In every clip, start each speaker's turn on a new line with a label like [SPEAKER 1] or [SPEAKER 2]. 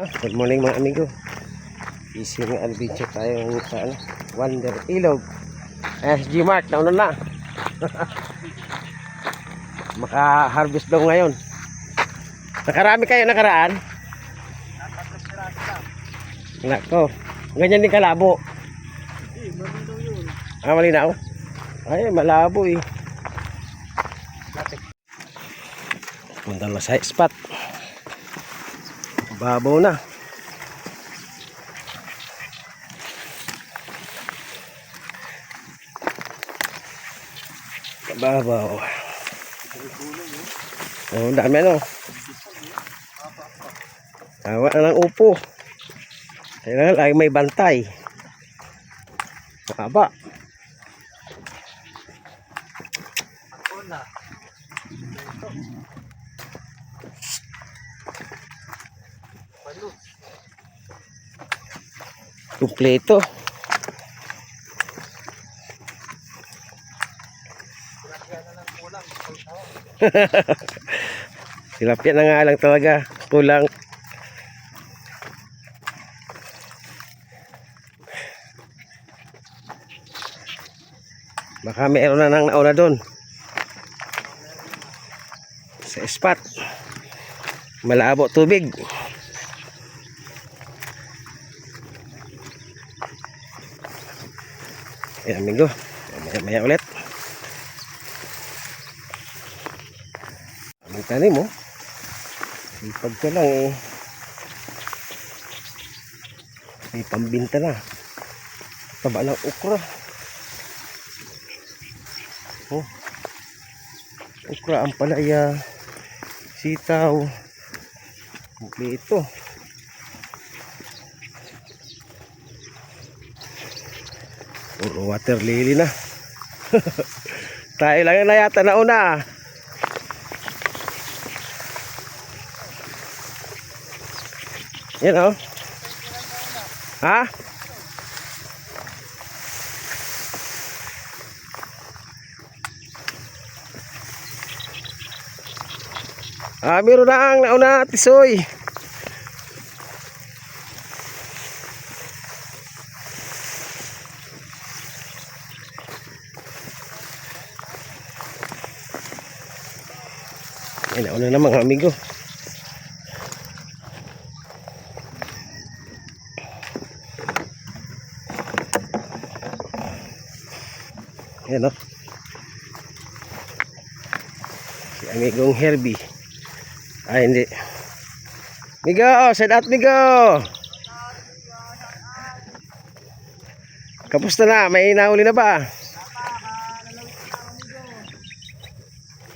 [SPEAKER 1] Good morning mga amigo. Ising adventure tayo sa Wonder Ilog. SG Mark, nauna na. Maka-harvest daw ngayon. Nakarami kayo nakaraan? Nako, ganyan din kalabo.
[SPEAKER 2] Malinaw yun.
[SPEAKER 1] Malinaw? Ay, malabo eh. Punta na sa spot. Babaw na. Babaw. Oh, dami ano. Tawa na ng upo. Kailangan ay may bantay. Mahaba. Kumpleto. Tilapia na nga lang talaga. Kulang. Baka mayroon na nang nauna doon. Sa spot. Malabo tubig. Ayan amigo, maya ulit. Ang tanim mo, ipag ka lang eh. May pambinta na. Taba ng okra. Oh, okra, ampalaya, sitaw. Ito. Puro water lily na. Tayo lang na yata nauna. Yan o. Ha? Meron na ang nauna, tisoy. Ay, nauna na mga amigo. Ayan o. Si amigong Herbie. Ay, hindi. Migo, side out migo. Kapusta na? May nauli na ba?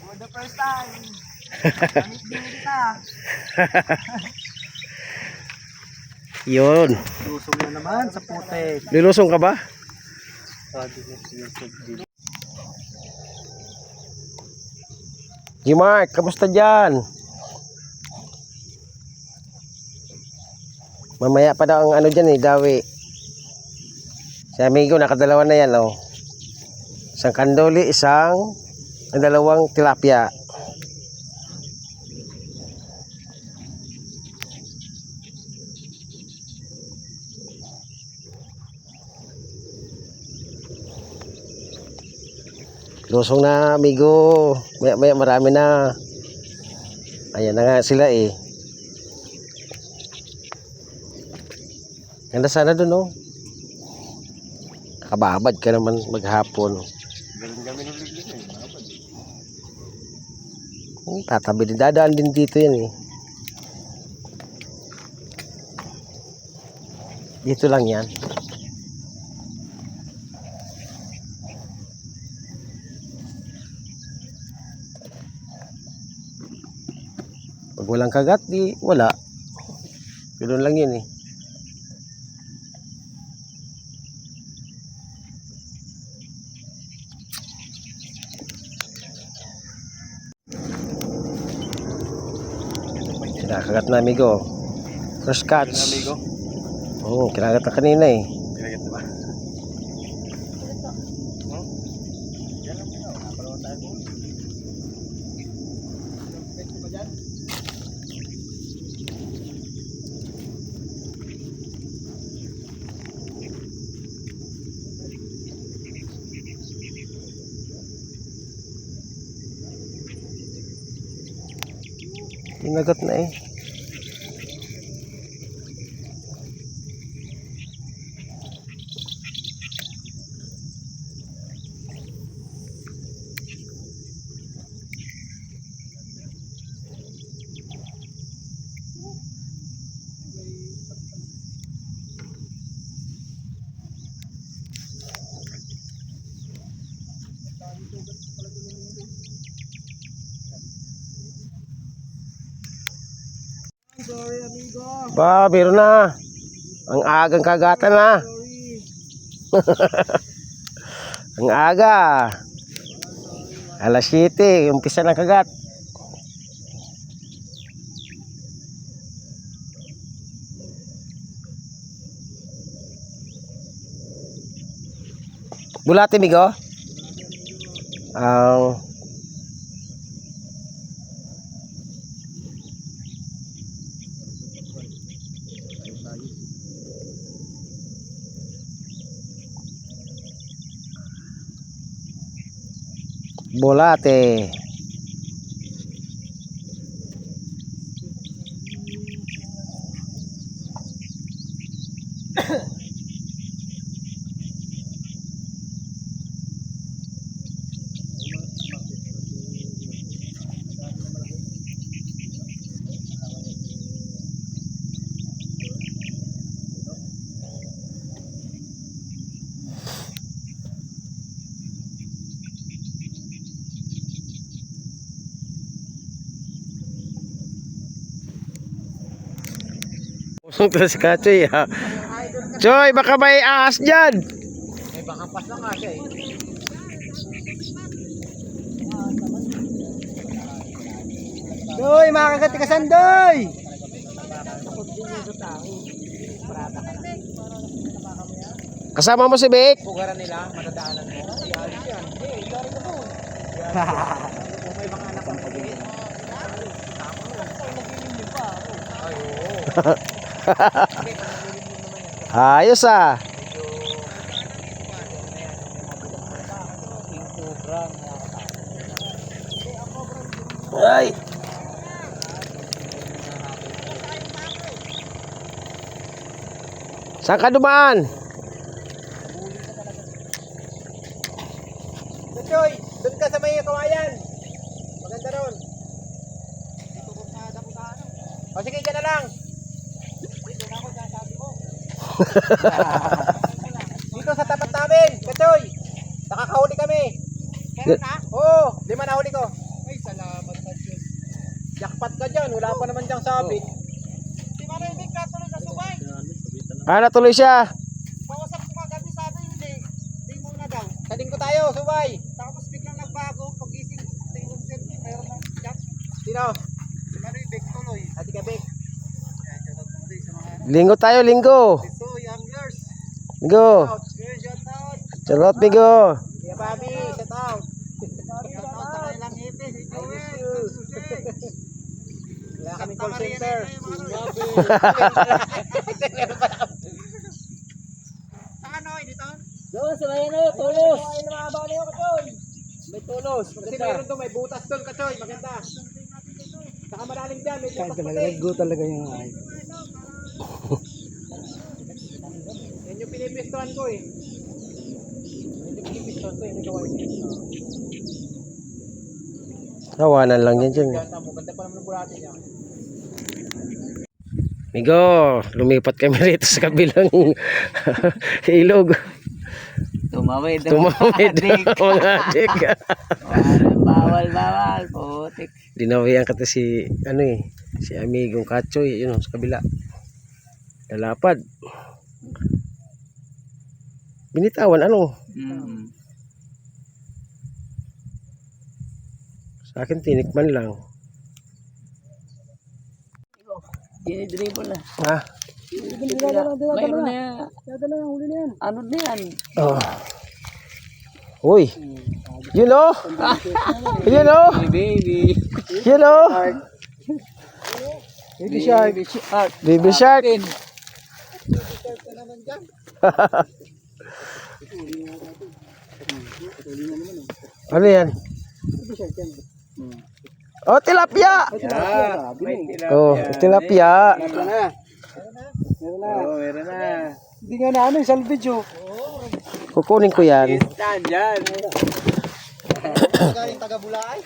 [SPEAKER 2] For the first time. Gamit din kita.
[SPEAKER 1] Yun.
[SPEAKER 2] Lusong na naman sa putek.
[SPEAKER 1] Lilusong ka ba? G-Mark, kamusta dyan? Mamaya pa daw ang ano dyan eh, dawi. Si amigo, nakadalawa na yan oh. Isang kandoli, dalawang tilapia. Lusong na amigo. Maya marami na. Ayan na nga sila eh. Ganda sana dun oh. Kababad ka naman maghapon.
[SPEAKER 2] Galing kami ng liglig eh.
[SPEAKER 1] Tatabi din. Dadaan din dito yan eh. Dito lang yan. Pag walang kagat, di wala. Ganoon lang yun eh. Kinakagat na amigo. First catch. Oo, kinagat na kanina eh.
[SPEAKER 2] Kinagat na ba? Yan lang muna. Napalawan tayo po. Pwede ba dyan?
[SPEAKER 1] Tinagot na eh.
[SPEAKER 2] Sorry, amigo.
[SPEAKER 1] Ba, biro na. Ang agang kagatan na.
[SPEAKER 2] Sorry.
[SPEAKER 1] Ang aga. Alas 7, umpisa ng kagat. Bulate, migo? Ang bulate. Pusong si Kachoy ha. Choy, baka may ahas dyan.
[SPEAKER 2] May bakampas lang nga siya eh. Doy, makakagat ka sandoy!
[SPEAKER 1] Kasama mo si Vic?
[SPEAKER 2] Pugaran nila, matadaanan mo. Iyalis yan. Eh, iyalis na po. Kung may mga anak ang pag-ibig.
[SPEAKER 1] Ayos ah. Ay. Saan ka dumaan?
[SPEAKER 2] Choy, doon ka sa may kawayan. Maganda ron. Dito ko sa dakutaan. O sige, dyan na lang. Dito na ako sa sabi ko. Dito sa tapat namin, Kachoy. Nakakahuli kami. Meron na? Oo, 5 na huli ko. Ay, salamat sa Diyos. Jackpot ka dyan, wala pa naman diyang sabit. Di ba rin, Vic, natuloy na subay?
[SPEAKER 1] Ah, natuloy siya.
[SPEAKER 2] Kausap ko kagabi, sabi hindi. Di muna daw. Sa linggo tayo, subay. Tapos biglang nagbago, pag-ising, tingin selfie, mayroon ng jack. Sino? Si Marie, Vic tuloy. Ati ka, Vic.
[SPEAKER 1] Linggo tayo, linggo.
[SPEAKER 2] So, youngers.
[SPEAKER 1] Linggo.
[SPEAKER 2] Shout out.
[SPEAKER 1] Charot, Migo.
[SPEAKER 2] Kuya Bobby, shout out. Shout out sa kailang ipis, si Joel. Wala kaming call center. Saan ano, dito?
[SPEAKER 3] Doon sa may ano, tulos.
[SPEAKER 2] Ay, namabaw na yung Kachoy.
[SPEAKER 3] May tulos.
[SPEAKER 2] Kasi meron doon, may butas doon, Kachoy. Maganda. Saka malalim dyan, may butas puti.
[SPEAKER 3] talaga yung ay.
[SPEAKER 2] Yan yung pinipistuhan ko eh. Yan yung pinipistuhan ko, hindi gawain niya.
[SPEAKER 1] Tawanan lang yan dyan.
[SPEAKER 2] Ganda pa naman ng bulate niya.
[SPEAKER 1] Migo, lumipat kami rito sa kabilang ilog.
[SPEAKER 3] Tumawid.
[SPEAKER 1] Tumawid mga adik.
[SPEAKER 3] Bawal, putik.
[SPEAKER 1] Dinawian ka to si, ano eh, si amigong Kachoy, yun sa kabila. Lalapad. Binitawan, ano? Sa akin, tinikman lang.
[SPEAKER 3] Dinidribble na.
[SPEAKER 1] Ha?
[SPEAKER 3] Mayroon na yan. Ano na yan?
[SPEAKER 1] Oh. Uy. Yun o. Yun o.
[SPEAKER 3] Baby.
[SPEAKER 1] Yun o.
[SPEAKER 3] Baby shark. Baby shark.
[SPEAKER 1] Baby shark. Ano yan? Oh, tilapia.
[SPEAKER 2] Yeah.
[SPEAKER 1] Oh, tilapia.
[SPEAKER 2] Meron na. Meron na.
[SPEAKER 3] Oo, meron na.
[SPEAKER 2] Hindi nga na ano, salvage oh.
[SPEAKER 1] Kukunin ko yan.
[SPEAKER 3] Instant yan.
[SPEAKER 2] Galing taga-Bulay.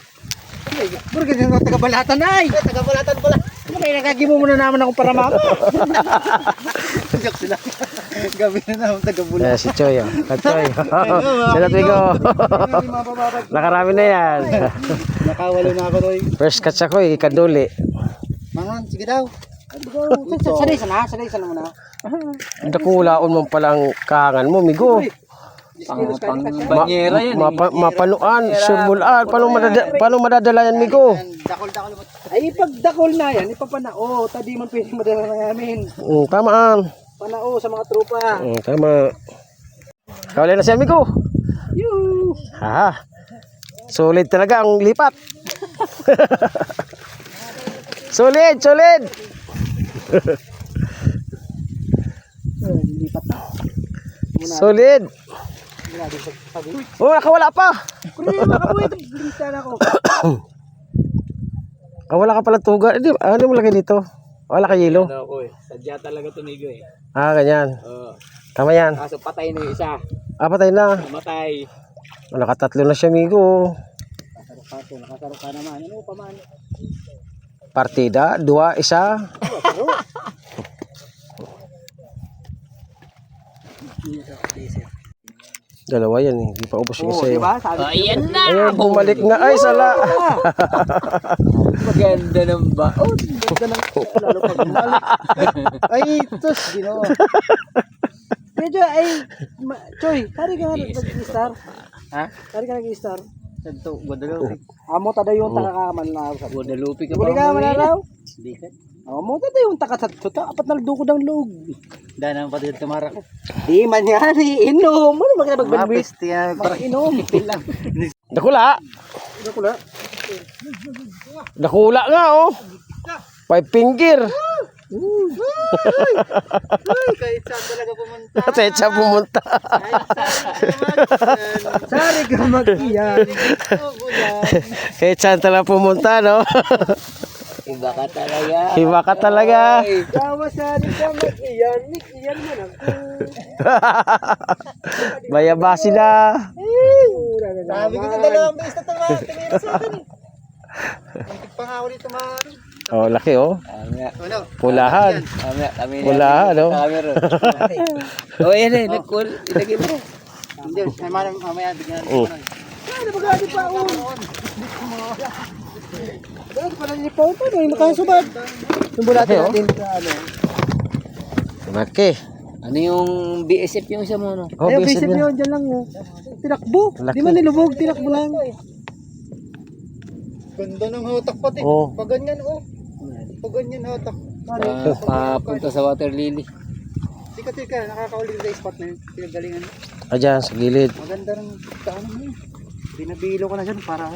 [SPEAKER 2] Burger ng taga-Balatan ay. Taga-Balatan pala. Ano kaya nagagimo mo na naman akong paramako? Joke sila. Gabi na naman taga-Bulay.
[SPEAKER 1] Si Choy. Oh. Choy. Sila Twigo. Nakarami na yan.
[SPEAKER 2] Nakawalo na ako Roy.
[SPEAKER 1] First catch ako eh, Kanduli.
[SPEAKER 2] Mangon, sige daw. Sanay sana mo na.
[SPEAKER 1] Dakulaon mo palang kahangan mo, migo.
[SPEAKER 3] Pang banyera yan.
[SPEAKER 1] Mapanuan, surbulan. Paano madadala yan, migo?
[SPEAKER 2] Dakol-dakol mo. Ay, ipagdakol na yan. Ipapanao. Tadi man pwede madala na namin.
[SPEAKER 1] Tamaan.
[SPEAKER 2] Panao sa mga tropa.
[SPEAKER 1] Tama. Kawalay na siya, migo.
[SPEAKER 2] Yoo.
[SPEAKER 1] Ha. Solid talaga ang lipat. Solid.
[SPEAKER 2] Lipat na.
[SPEAKER 1] Solid. Oh, nakawala pa.
[SPEAKER 2] Kunin mo ako ito. Bilisan ako.
[SPEAKER 1] Wala ka pala tuga. Ano mo lagay dito? Wala ka yelo?
[SPEAKER 3] Ano ko eh. Sadya talaga tumigo eh.
[SPEAKER 1] Ganyan.
[SPEAKER 3] Oo.
[SPEAKER 1] Tama yan.
[SPEAKER 3] Kaso patay na yung isa.
[SPEAKER 1] Patay na.
[SPEAKER 3] Matay.
[SPEAKER 1] Nakatatlo na siya, migo.
[SPEAKER 2] Nakasaro ka naman. Ano pa man?
[SPEAKER 1] Partida, 2, 1. Dalawa yan eh. Di pa ubos yung isa.
[SPEAKER 2] Diba?
[SPEAKER 3] Ayan na.
[SPEAKER 1] Ayun, bumalik na. Ay, sala.
[SPEAKER 3] Maganda ng baon.
[SPEAKER 2] Lalo pag bumalik. Ay, tos. Ginawa. Medyo ay... Choy, hari ka nga nag-star.
[SPEAKER 3] Ha?
[SPEAKER 2] Hari ka nag-star.
[SPEAKER 3] Santo, Guadalupe.
[SPEAKER 2] Amo tada yung takakaman na ako.
[SPEAKER 3] Guadalupe ka
[SPEAKER 2] Buli ka man araw.
[SPEAKER 3] Hindi ka.
[SPEAKER 2] Amo tada yung takatatsuta. Apat na dukod ang loob.
[SPEAKER 3] Dahil ang patid kamara ko.
[SPEAKER 2] Di man yan. Inom. Ano ba kaya magbanwis?
[SPEAKER 3] Para
[SPEAKER 2] Inom.
[SPEAKER 3] lang.
[SPEAKER 1] Dakula.
[SPEAKER 2] Dakula.
[SPEAKER 1] Dakula nga oh. 5 finger.
[SPEAKER 2] Kahit saan talaga pumunta.
[SPEAKER 1] Tetsa pumunta.
[SPEAKER 2] Sari ka mag-iyan.
[SPEAKER 1] Kahit saan talaga pumunta, no?
[SPEAKER 3] Iba ka talaga.
[SPEAKER 1] Iba ka talaga.
[SPEAKER 2] Kawa sari ka mag-iyan. Iyan mo na.
[SPEAKER 1] Bayabasi na.
[SPEAKER 2] Sabi ko sa dalawang beses na tumira sa akin eh. Muntik pa nga ulit tumahan.
[SPEAKER 1] Oh, laki oh.
[SPEAKER 2] Ano?
[SPEAKER 1] Pulahan.
[SPEAKER 3] Kami
[SPEAKER 1] Pulahan, no?
[SPEAKER 3] Oh, yan eh. Nagkul. Ilagay mo.
[SPEAKER 2] Hindi. Mamaya bigyan
[SPEAKER 1] Oh.
[SPEAKER 2] natin. Ano ba gani pa on? Dahil pala ni Pao pa. May makasubad. Yung bulatin
[SPEAKER 1] Okay, oh.
[SPEAKER 2] natin sa ano.
[SPEAKER 1] Laki.
[SPEAKER 3] Ano yung BSF yung isa mo, no?
[SPEAKER 1] Oh,
[SPEAKER 2] Ay,
[SPEAKER 1] bisit
[SPEAKER 2] basic
[SPEAKER 1] niya.
[SPEAKER 2] yun. Diyan lang oh. Tinakbo.
[SPEAKER 1] Laki.
[SPEAKER 2] Di man nilubog. Tinakbo lang. Ganda ng hatak pati.
[SPEAKER 1] Oh.
[SPEAKER 2] Pag ganyan oh. Pag ganyan hatak.
[SPEAKER 3] Papunta sa water lily.
[SPEAKER 2] Tika. Nakakauling sa spot na yun. Pinagalingan.
[SPEAKER 1] Ayan, sa gilid.
[SPEAKER 2] Maganda rin sa ano mo. Binabilo ko na dyan para.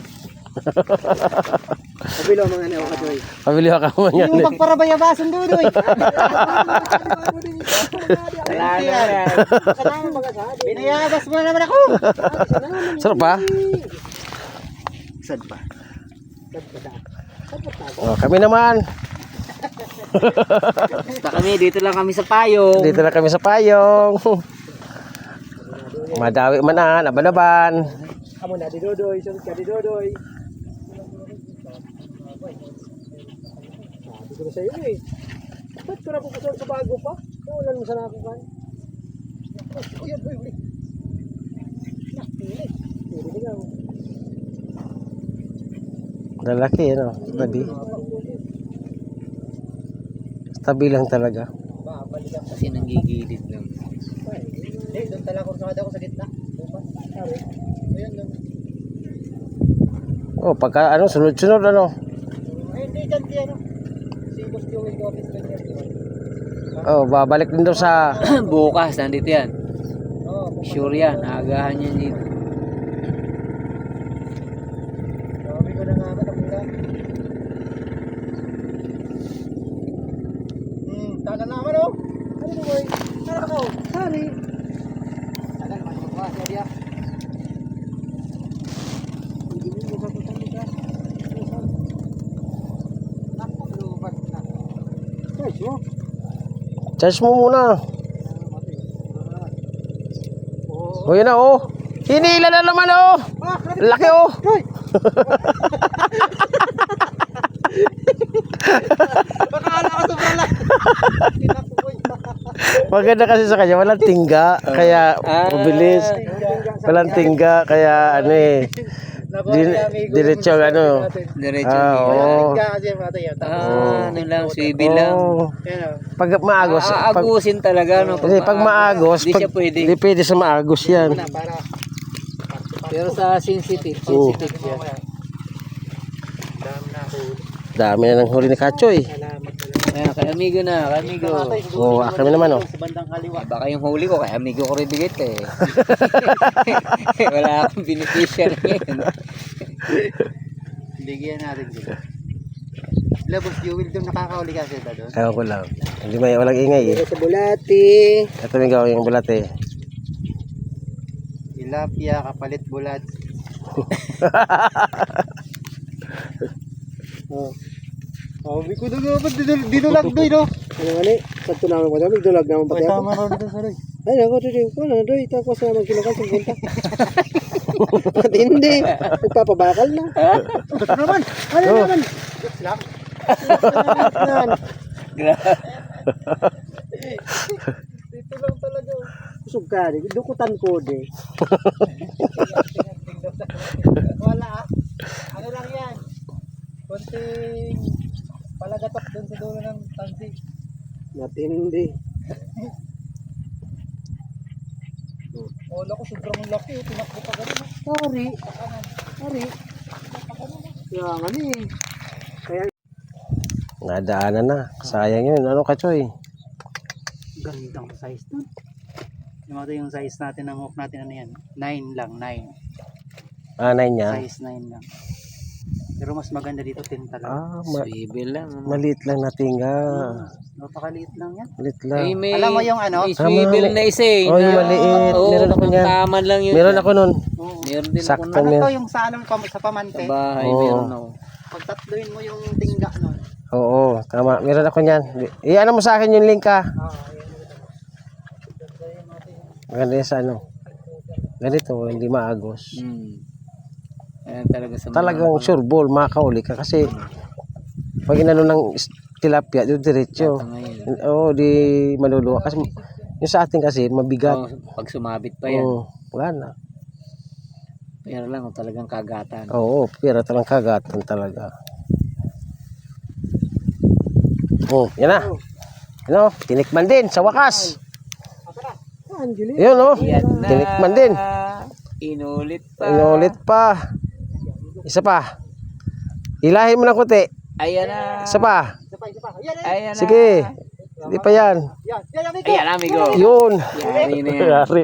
[SPEAKER 2] Pabilo mga ano ka Joy.
[SPEAKER 1] Pabili ka mo yan.
[SPEAKER 2] Yung magparabayabasan doon Joy.
[SPEAKER 3] Wala na yan.
[SPEAKER 2] Binayabas mo naman ako.
[SPEAKER 1] Sarap pa?
[SPEAKER 2] Sad pa.
[SPEAKER 1] Oh, kami naman.
[SPEAKER 3] Basta kami, dito lang kami sa payong.
[SPEAKER 1] Dito na kami sa payong. Madawi man na, naban-naban.
[SPEAKER 2] Amo na di Dodoy, sunod ka di Dodoy. Sabi ko na sa'yo eh. Ba't ko na pupusan sa bago pa? Wala naman sana ako kan. Uy. Pili ka.
[SPEAKER 1] Lalaki, ano? Tabi. Tabi lang talaga.
[SPEAKER 3] Kasi nanggigilid lang.
[SPEAKER 2] Hindi, doon talaga ako sa gitna. Ayan doon.
[SPEAKER 1] Oh, pagka ano, sunod-sunod ano.
[SPEAKER 2] Ay, hindi dyan di ano. Si Boss Joey Gomez ganyan.
[SPEAKER 1] Oh, babalik din daw sa
[SPEAKER 3] Bukas, nandito yan.
[SPEAKER 2] Oo.
[SPEAKER 3] Sure yan, naagahan yan dito.
[SPEAKER 2] Sabi ko na nga matamulan. Tagal naman oh. Ano mo boy? Ano ako? Sorry. Tagal man mo siya dia. Hindi mo sa
[SPEAKER 1] Charge mo muna. O yun na oh. Hinila na naman oh. Laki oh.
[SPEAKER 2] Baka ko sobrang laki.
[SPEAKER 1] Maganda kasi sa kanya, walang tingga, kaya mabilis. Walang tingga, kaya ano eh. Diretso ano.
[SPEAKER 3] Diretso.
[SPEAKER 1] Oo.
[SPEAKER 2] Kasi matay yan.
[SPEAKER 3] Ano lang, swivel lang.
[SPEAKER 1] Oo. Pag maagos, pag,
[SPEAKER 3] Aagusin talaga, no?
[SPEAKER 1] hindi, pag maagos,
[SPEAKER 3] Hindi siya pwede.
[SPEAKER 1] hindi pwede sa maagos yan.
[SPEAKER 2] Para
[SPEAKER 3] Pero sa sensitive
[SPEAKER 1] Oo.
[SPEAKER 3] yan.
[SPEAKER 1] Dami na ng huli ni Kachoy.
[SPEAKER 3] Ayan, kay amigo na, kay amigo.
[SPEAKER 1] Oo, kami naman oh.
[SPEAKER 2] sa bandang kaliwa.
[SPEAKER 3] Baka yung huli ko, kay amigo ko rin bigit eh. Wala akong beneficial ngayon.
[SPEAKER 2] Bigyan natin sila. Labos Jewel doon nakakahuli kasi ito doon.
[SPEAKER 1] Kaya ko lang. Hindi may walang ingay eh.
[SPEAKER 2] Sa bulati.
[SPEAKER 1] Ito may gawin yung bulat eh.
[SPEAKER 2] Tilapia, kapalit bulat. Sabi ko doon dapat dinulag doon no. Ano mali? Sa tunaw ko sabi dinulag naman pati ako. Tama ron doon sorry. Ay ako doon ko na doon tapos na magkilakal sa punta. At hindi. Nagpapabakal na. Ano naman? Ano naman? Lang. Dito lang talaga. Kusog ka rin. Dukutan ko din. Wala. Ano lang yan? Konting palagatok doon sa dulo ng tansi. Matindi. Wala ko sobrang laki. Tinakbo pa ganun. Sorry. Sorry. Kaya nga ni. Kaya
[SPEAKER 1] Nadaanan na. Sayang yun. Ano Kachoy?
[SPEAKER 2] gandang size doon. Yung size natin ng hook natin ano yan? 9 lang, 9.
[SPEAKER 1] Anay niya.
[SPEAKER 2] Size 9 lang. Pero mas maganda dito 10 talaga.
[SPEAKER 3] Swivel lang.
[SPEAKER 1] Maliit lang na tingga.
[SPEAKER 2] Napakaliit lang yan.
[SPEAKER 1] Maliit lang.
[SPEAKER 3] May,
[SPEAKER 2] Alam mo yung ano?
[SPEAKER 3] May swivel na isa eh.
[SPEAKER 1] Oh, yung maliit.
[SPEAKER 3] Oo,
[SPEAKER 1] Meron ako niyan.
[SPEAKER 3] taman lang yun.
[SPEAKER 1] Meron ako nun.
[SPEAKER 2] Oo.
[SPEAKER 3] Meron din ako
[SPEAKER 1] Sakto.
[SPEAKER 3] na.
[SPEAKER 2] Ano
[SPEAKER 1] Meron.
[SPEAKER 2] to yung sa anong sa pamante?
[SPEAKER 3] Sa bahay,
[SPEAKER 1] Oo.
[SPEAKER 3] meron ako.
[SPEAKER 2] Pag tatluin mo yung tingga nun.
[SPEAKER 1] Oo, tama. Meron ako niyan. Iyan mo sa akin yung link ha. Maganda yan sa ano. Ganito, hindi maagos.
[SPEAKER 3] Ayan talaga sa
[SPEAKER 1] Talagang sure ball, makakauli ka. Kasi pag inano ng tilapia, yung diretso.
[SPEAKER 3] ngayon.
[SPEAKER 1] Oo, di maluluwa. Kasi yung sa atin kasi, mabigat.
[SPEAKER 3] Oh, pag sumabit pa yan.
[SPEAKER 1] Oo, wala na.
[SPEAKER 3] Pero lang kung talagang kagatan.
[SPEAKER 1] Oo, pera talang kagatan talaga. Oh, yan na. Ano, tinikman din sa wakas. Yun oh,
[SPEAKER 3] Yan na.
[SPEAKER 1] tinikman din.
[SPEAKER 3] Inulit pa.
[SPEAKER 1] Inulit pa. Isa pa. Ilahin mo ng kunti.
[SPEAKER 3] Ayan na.
[SPEAKER 1] Isa pa.
[SPEAKER 3] Ayan na.
[SPEAKER 1] Sige. Hindi pa yan.
[SPEAKER 3] Ayan na, amigo.
[SPEAKER 1] Yun.
[SPEAKER 3] Yari na yan.
[SPEAKER 1] Yari.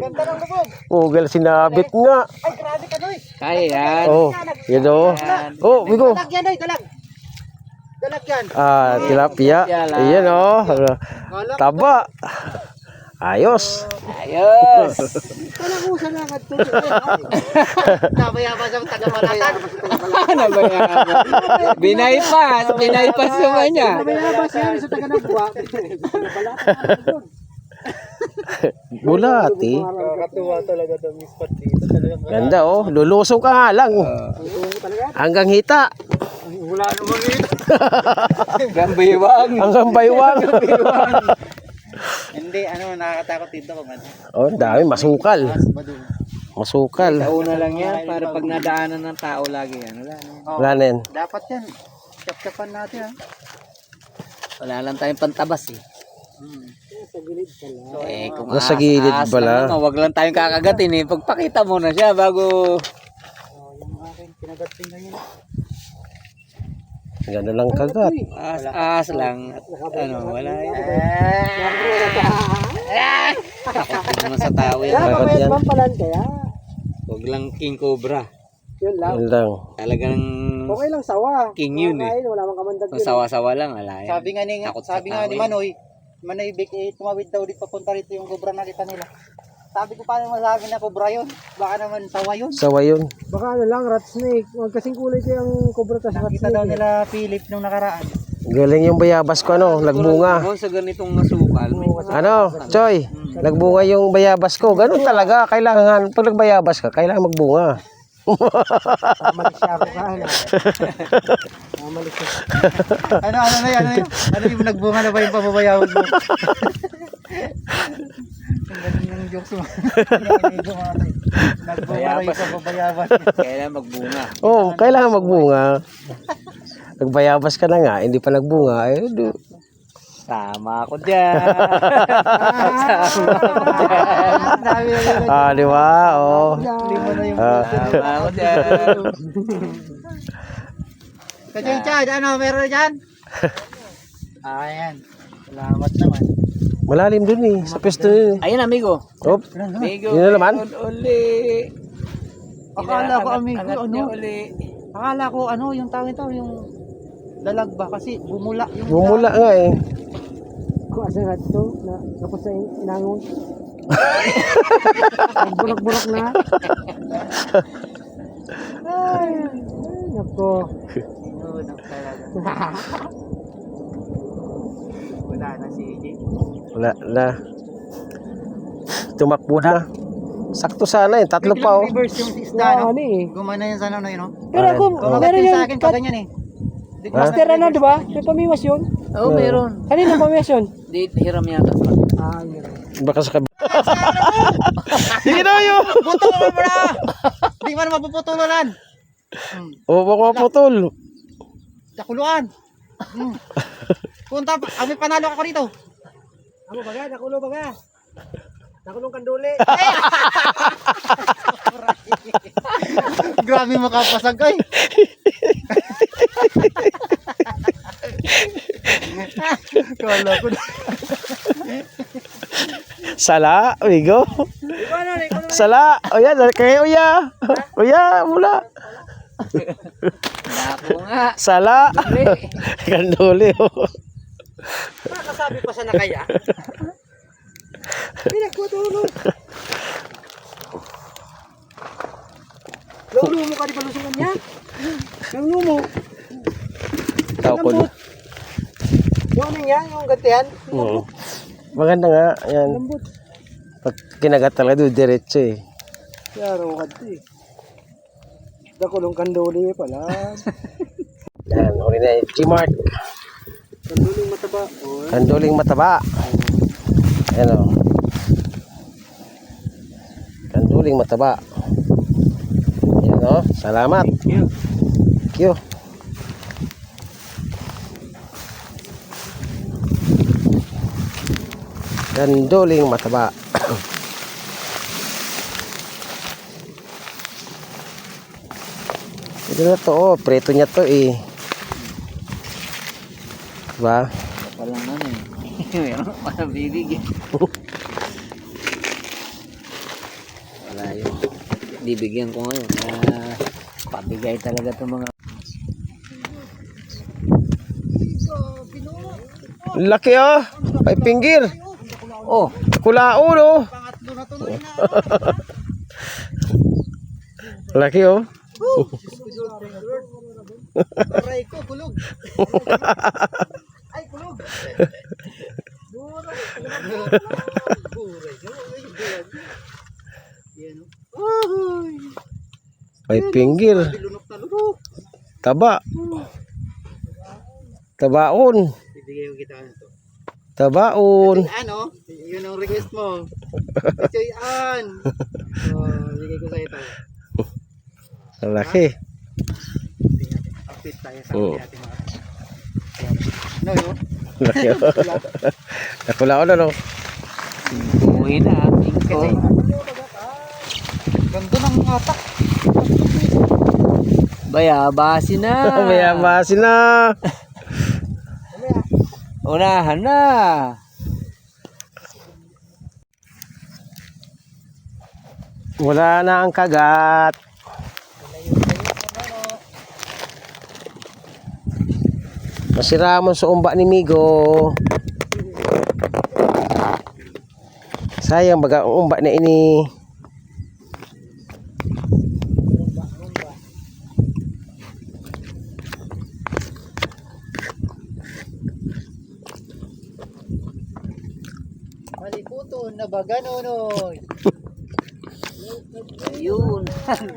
[SPEAKER 1] Ugal sinabit nga.
[SPEAKER 2] Ay, grabe ka doy.
[SPEAKER 3] Kaya yan.
[SPEAKER 1] Oh, yun oh. Oh, bigo.
[SPEAKER 2] Dalag yan doy, dalag. Dalag yan.
[SPEAKER 1] Ah, tilapia. Ayan oh. Taba. Ayos.
[SPEAKER 3] Ayos.
[SPEAKER 2] Talagusan na ka to. Kabaya pa sa taga-malatan.
[SPEAKER 3] Ano ba yan? Binaypas. Binaypas naman niya.
[SPEAKER 2] Kabaya pa siya sa taga-nagwa.
[SPEAKER 1] Bulati.
[SPEAKER 2] Kakatuwa talaga itong spot dito. Talagang
[SPEAKER 1] Ganda oh. Lulusong ka nga lang. Hanggang hita.
[SPEAKER 2] wala naman dito.
[SPEAKER 3] Gambiwang.
[SPEAKER 1] Hanggang baywang.
[SPEAKER 2] Hindi, ano, nakakatakot dito kung ano.
[SPEAKER 1] Oh, ang dami. Masukal.
[SPEAKER 2] Badung.
[SPEAKER 1] Masukal.
[SPEAKER 3] Una lang yan. Para pag nadaanan ng tao lagi yan. Wala na.
[SPEAKER 1] Wala na yan.
[SPEAKER 2] Dapat yan. Chap-chapan natin ha.
[SPEAKER 3] Wala lang tayong pantabas eh.
[SPEAKER 2] Sa gilid pala.
[SPEAKER 3] Eh kung
[SPEAKER 1] Nasa gilid
[SPEAKER 3] ahas
[SPEAKER 1] pala.
[SPEAKER 3] lang, wag lang tayong kakagatin eh. Pagpakita mo na siya bago
[SPEAKER 2] Yung akin, kinagating na yun.
[SPEAKER 1] Ganda lang kagat.
[SPEAKER 3] ahas lang. Ano, wala yan. Takot naman sa tao yan.
[SPEAKER 1] Kagat yan.
[SPEAKER 2] Pampalan kaya.
[SPEAKER 3] Wag lang king cobra.
[SPEAKER 2] Yun lang.
[SPEAKER 1] Yun lang.
[SPEAKER 3] Talagang
[SPEAKER 2] Okay lang sawa.
[SPEAKER 3] king yun eh.
[SPEAKER 2] Kain, wala mang kamandag
[SPEAKER 3] Kung sawa-sawa lang, wala yan.
[SPEAKER 2] Sabi nga ni
[SPEAKER 3] Takot sa
[SPEAKER 2] sabi nga
[SPEAKER 3] tao
[SPEAKER 2] ni
[SPEAKER 3] yan.
[SPEAKER 2] Manoy Big 8 tumawid daw dito papunta rito yung cobra nakita nila. Sabi ko paano masabi na cobra yun? Baka naman sawa yun.
[SPEAKER 1] Sawa yun.
[SPEAKER 2] Baka ano lang rat snake. Huwag kasing kulay siya ang cobra tas rat snake. Nakita daw nila Philip nung nakaraan.
[SPEAKER 1] Galing yung bayabas ko ano, nagbunga.
[SPEAKER 3] Sa ganitong nasukal.
[SPEAKER 1] Ano, Choy, nagbunga yung bayabas ko. Ganun talaga, kailangan, pag nagbayabas ka, kailangan magbunga.
[SPEAKER 2] Mamalis siya ako ka. Mamalis siya. Ano na yan? Ano yung nagbunga na ba yung pababayawin mo? Ang galing ng jokes mo. Nagbunga na yung pababayawin.
[SPEAKER 3] Kailangan magbunga.
[SPEAKER 1] Oo, kailangan magbunga. Nagbayabas ka na nga, hindi pa nagbunga. Eh,
[SPEAKER 3] Tama ako dyan.
[SPEAKER 1] di ba? Oo.
[SPEAKER 2] Lima na yung
[SPEAKER 3] Tama ako dyan.
[SPEAKER 2] Kachay, ano, meron na dyan? Ayan. Salamat naman.
[SPEAKER 1] Malalim dun eh, sa pwesto yun eh.
[SPEAKER 3] Ayun, amigo.
[SPEAKER 1] Oh,
[SPEAKER 3] Amigo.
[SPEAKER 1] yun na naman.
[SPEAKER 3] Uli.
[SPEAKER 2] Akala ko, amigo,
[SPEAKER 3] Angat
[SPEAKER 2] ano?
[SPEAKER 3] niya uli.
[SPEAKER 2] Akala ko, ano, yung tawin to, yung dalag ba? Kasi bumula yung
[SPEAKER 1] Bumula nga eh.
[SPEAKER 2] Kung asa nga ito, napos sa inangon. Burak-burak na. Ay, nako. Sinunok talaga. Wala na si EJ.
[SPEAKER 1] Wala na. Tumakbo na. Sakto sana eh, tatlo pa oh.
[SPEAKER 2] Reverse yung isda, no? Gumana yan sana, no, yun, no?
[SPEAKER 1] Pero ako,
[SPEAKER 2] Kumagat din sa akin pa ganyan eh.
[SPEAKER 1] Master
[SPEAKER 2] ano, di ba? May pamiwas yun.
[SPEAKER 3] Oo, meron.
[SPEAKER 2] Kanina pamiwas yun.
[SPEAKER 3] Di, hiram yata sa akin.
[SPEAKER 2] Ah, yun.
[SPEAKER 1] Baka sa kabila. Sige na yun!
[SPEAKER 2] Putulon mo na! Di man mapuputulonan.
[SPEAKER 1] O, baka putol.
[SPEAKER 2] Nakuluan. Punta, may panalo ako dito. Ako baga, nakulo baga. Nakulong kanduli. Grabe makapasag ay. Kala ko.
[SPEAKER 1] Sala, amigo. Sala. O yan, kaya uya. Uya, mula.
[SPEAKER 3] Naku nga.
[SPEAKER 1] Sala. Kanduli oh.
[SPEAKER 2] Nakasabi pa sa nakaya. Pinagkutulog. Lumo ka di palusungan niya. Nang lumo.
[SPEAKER 1] Tapon.
[SPEAKER 2] Ano yan? Yung gantihan?
[SPEAKER 1] Oo. Maganda nga, yan.
[SPEAKER 2] Lambot.
[SPEAKER 1] Pag kinagat talaga doon, diretso eh.
[SPEAKER 2] Yaro ka di. Dakulong kanduli pala.
[SPEAKER 1] Yan, huli na yung G-Mart.
[SPEAKER 2] Kanduling mataba.
[SPEAKER 1] Kanduling mataba. Ayan o. Kanduling mataba. Ayan o. Salamat. Thank you. Kanduling mataba. Ito na to oh. Preto niya to eh. Diba?
[SPEAKER 3] Walang ano eh. Meron pa bibig eh. Wala yun. Bibigyan ko ngayon. Pabigay talaga itong mga...
[SPEAKER 1] Laki oh. Ay pinggir.
[SPEAKER 3] Oh!
[SPEAKER 1] Kulaon oh.
[SPEAKER 2] Pangatlo na tuloy na.
[SPEAKER 1] Laki oh.
[SPEAKER 2] Aray ko, kulog. Ay, kulog. Buray. Buray. Yan oh.
[SPEAKER 1] Ay pinggir.
[SPEAKER 2] Lunok na lunok.
[SPEAKER 1] Taba. Tabaon.
[SPEAKER 2] Bibigay ko kita nito.
[SPEAKER 1] Tabaon.
[SPEAKER 2] Ano? Yun ang request mo. Choyan. Bigay ko sa ito.
[SPEAKER 1] Laki.
[SPEAKER 2] Update tayo sa
[SPEAKER 1] Oo.
[SPEAKER 2] ating mga. No, yun.
[SPEAKER 1] Laki oh. Nakulaon ano.
[SPEAKER 3] Uwi na ating ko.
[SPEAKER 2] Ganda ng atak.
[SPEAKER 3] Bayabasi na.
[SPEAKER 1] Mayabasin na.
[SPEAKER 3] Unahan na.
[SPEAKER 1] Wala na ang kagat. Masiramon sa umba ni Migo. Sayang baga ang umba na ini.
[SPEAKER 2] Maliputo na ba ganonoy?
[SPEAKER 3] Ayun.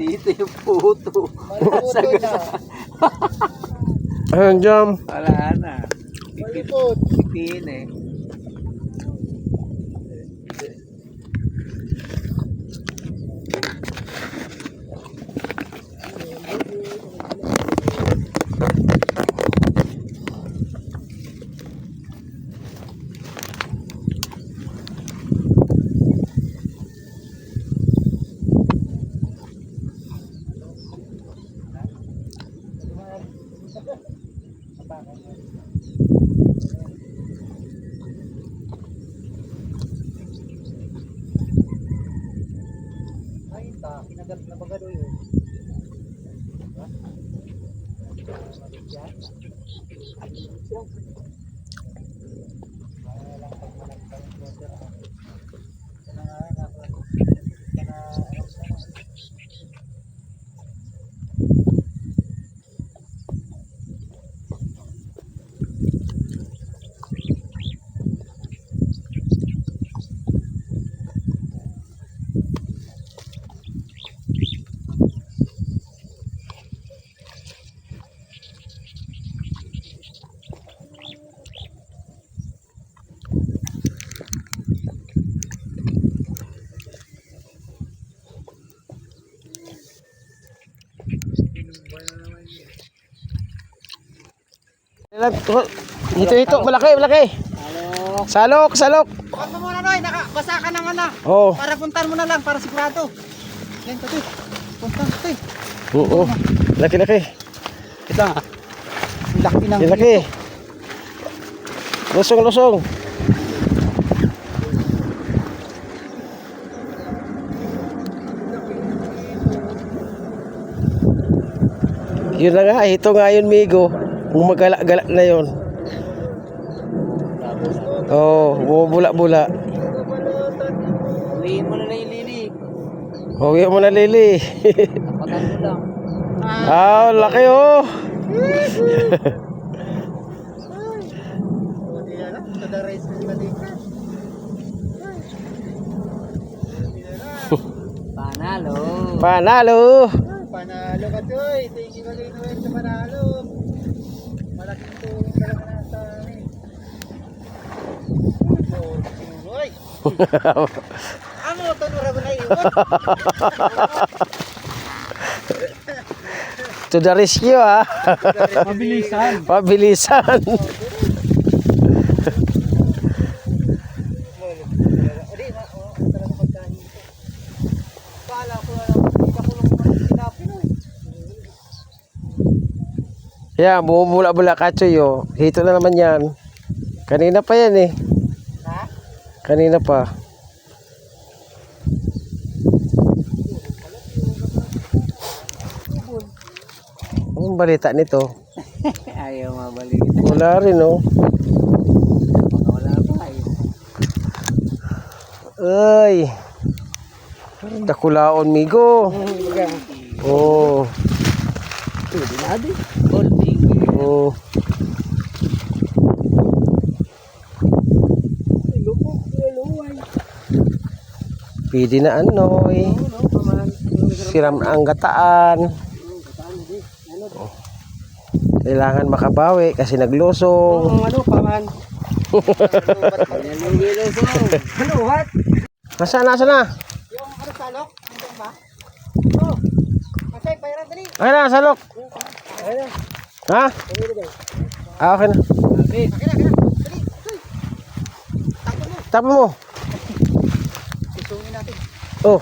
[SPEAKER 3] Dito yung puto.
[SPEAKER 2] Maliputo na.
[SPEAKER 1] Ayun, jam.
[SPEAKER 3] Wala na.
[SPEAKER 2] Malipot.
[SPEAKER 3] Pipin eh.
[SPEAKER 2] Ay, ta. Kinagat na ba ganoy yun?
[SPEAKER 1] Ito, malaki, malaki. Salok, salok.
[SPEAKER 2] Huwag mo muna, Noy. Basa ka naman na.
[SPEAKER 1] Oh,
[SPEAKER 2] Para puntahan mo na lang, para sigurado. Yan, tatoy. Puntahan, tatoy.
[SPEAKER 1] oo. Laki, laki.
[SPEAKER 2] Ito nga. Laki ng
[SPEAKER 1] Laki. Lusong, lusong. Yun na nga, ito nga yun, Migo. Kung magala-gala na yun. Oo, bumubula-bula.
[SPEAKER 3] Uwiin mo na lang yung lili.
[SPEAKER 1] Huwi mo na, Lili.
[SPEAKER 3] Tapakan mo lang.
[SPEAKER 1] Ah, laki oh.
[SPEAKER 3] Panalo.
[SPEAKER 1] Panalo.
[SPEAKER 2] Panalo ka, Toy. Thank you kagay Noel sa panalo. Malaking tulong talaga na sa amin. Oy! Ano, tanura ko na iwan?
[SPEAKER 1] To the rescue, ah.
[SPEAKER 3] Mabilisan.
[SPEAKER 1] Pabilisan.
[SPEAKER 2] Hindi, talaga pagkain ito. Kala ko na lang, hindi ka kulong naman sinapin.
[SPEAKER 1] Yan, bumubula-bula katsoy, oh. Hito na naman yan. Kanina pa yan, eh.
[SPEAKER 2] Ha?
[SPEAKER 1] Kanina pa. Anong balita nito?
[SPEAKER 3] Ayaw mabalik.
[SPEAKER 1] Wala rin, oh.
[SPEAKER 3] Wala pa eh.
[SPEAKER 1] Ay. Dakulaon, Migo. Oh.
[SPEAKER 3] Pwede na di. Golding.
[SPEAKER 1] Oh. Pwede na ano, eh. Siram ang gataan. Oh. Kailangan makabawi kasi naglusong.
[SPEAKER 3] Ano pa man? Ano what?
[SPEAKER 1] Nasaan na?
[SPEAKER 2] Yung ano salok? Andun ba? Oh! Masay, pairan dali!
[SPEAKER 1] Ay na, salok. Ha? Ah, okay na.
[SPEAKER 2] Akin na! Dali! Uy! Takbo mo!
[SPEAKER 1] Tapo mo.
[SPEAKER 2] Susungin natin.
[SPEAKER 1] Oh.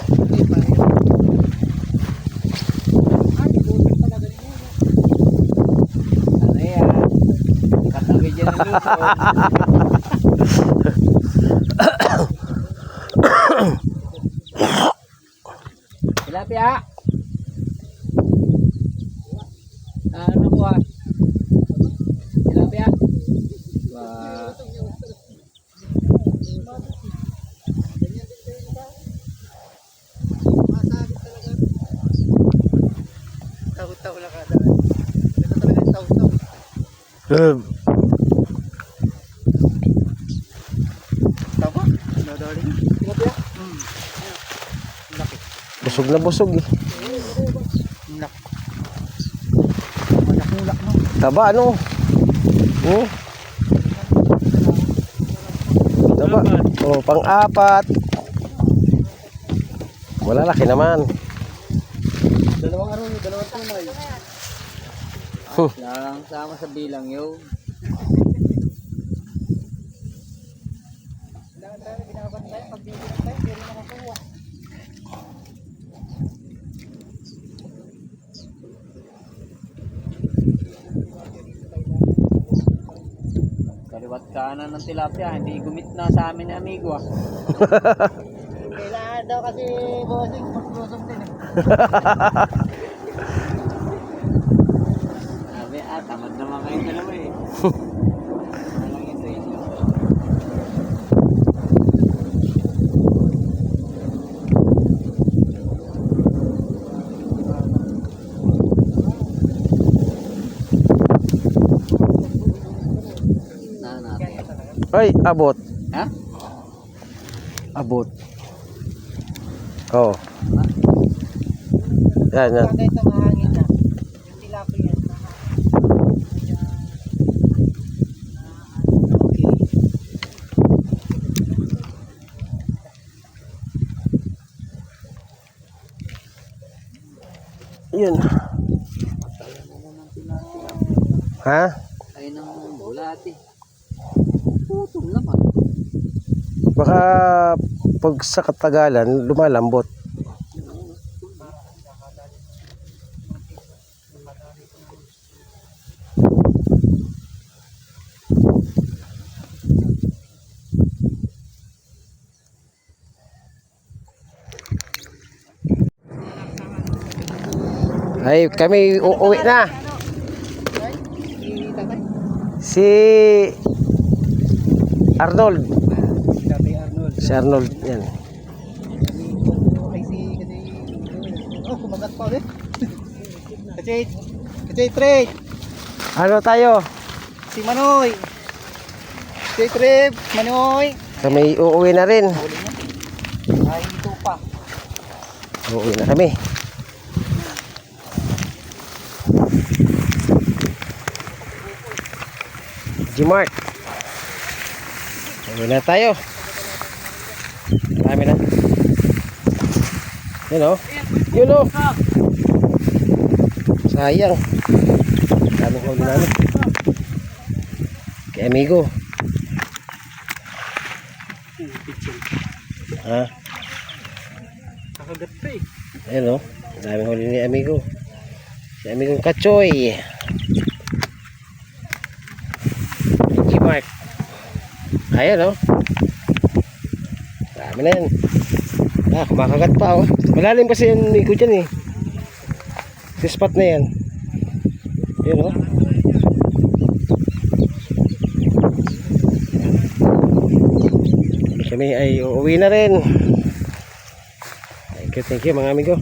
[SPEAKER 2] Ay, buti talaga rin yun.
[SPEAKER 3] Ano yan? Katabi dyan ang luto. Tilapia. Ano po ah? Tilapia. Wah.
[SPEAKER 2] Masagit talaga. Taw-taw lang kada. Ito talaga yung taw-taw. Tama?
[SPEAKER 3] dali.
[SPEAKER 2] Tilapia? Laki.
[SPEAKER 1] Busog na busog eh.
[SPEAKER 2] Laki. Malakula no.
[SPEAKER 1] Taba ano? Oh. Taba. Oh, pang-apat. Wala, laki naman.
[SPEAKER 2] Dalawang araw yun, dalawang tunay.
[SPEAKER 3] Lang sama sa bilang yun. Kaliwat kanan ng tilapia, hindi gumit na sa amin ni amigo ah.
[SPEAKER 2] Kailangan daw kasi bossing maglusong din eh.
[SPEAKER 3] Sabi tamad naman kayo dalawa eh. Walang yun sa inyo.
[SPEAKER 1] Ay, abot.
[SPEAKER 3] Ha?
[SPEAKER 1] Abot. Oh. Yan, yan.
[SPEAKER 2] Bagay ito mahangin na. Yung tilapia.
[SPEAKER 1] Yun. Ha?
[SPEAKER 3] Ay nang bulati. Putol naman.
[SPEAKER 1] Baka pag sa katagalan, lumalambot. Ay, kami uuwi na. Si Arnold.
[SPEAKER 2] Tatay Arnold.
[SPEAKER 1] Si Arnold, yan.
[SPEAKER 2] Oh, kumagat pa ulit. Kasi trade.
[SPEAKER 1] Ano tayo?
[SPEAKER 2] Si Manoy. Si Trip, Manoy.
[SPEAKER 1] Kami uuwi na rin.
[SPEAKER 2] Ay, ito pa.
[SPEAKER 1] Uuwi na kami. Gmart. Uuwi na tayo. Dami na. Yun o. Yun o. Sayang. Dami ko ginamit. Kay amigo. Ha?
[SPEAKER 2] Nakagat pa eh.
[SPEAKER 1] Ayan o. Dami huli ni amigo. Si amigong Kachoy. Gmart. Ayan o. Dami na yan. Kumakagat pa o. Malalim kasi yung amigo dyan eh. Si spot na yan. Ayan o. Kami ay uuwi na rin. Thank you mga amigo.